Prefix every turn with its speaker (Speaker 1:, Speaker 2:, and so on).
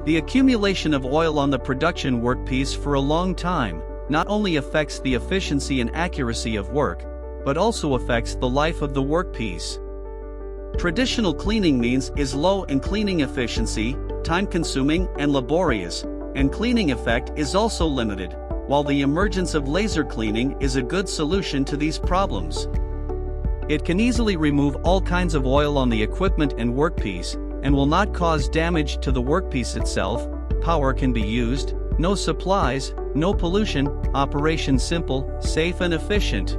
Speaker 1: The accumulation of oil on the production workpiece for a long time not only affects the efficiency and accuracy of work, but also affects the life of the workpiece. Traditional cleaning means is low in cleaning efficiency, time-consuming and laborious, and cleaning effect is also limited, while the emergence of laser cleaning is a good solution to these problems. It can easily remove all kinds of oil on the equipment and workpiece, and will not cause damage to the workpiece itself. Power can be used, no supplies, no pollution, operation simple, safe and efficient.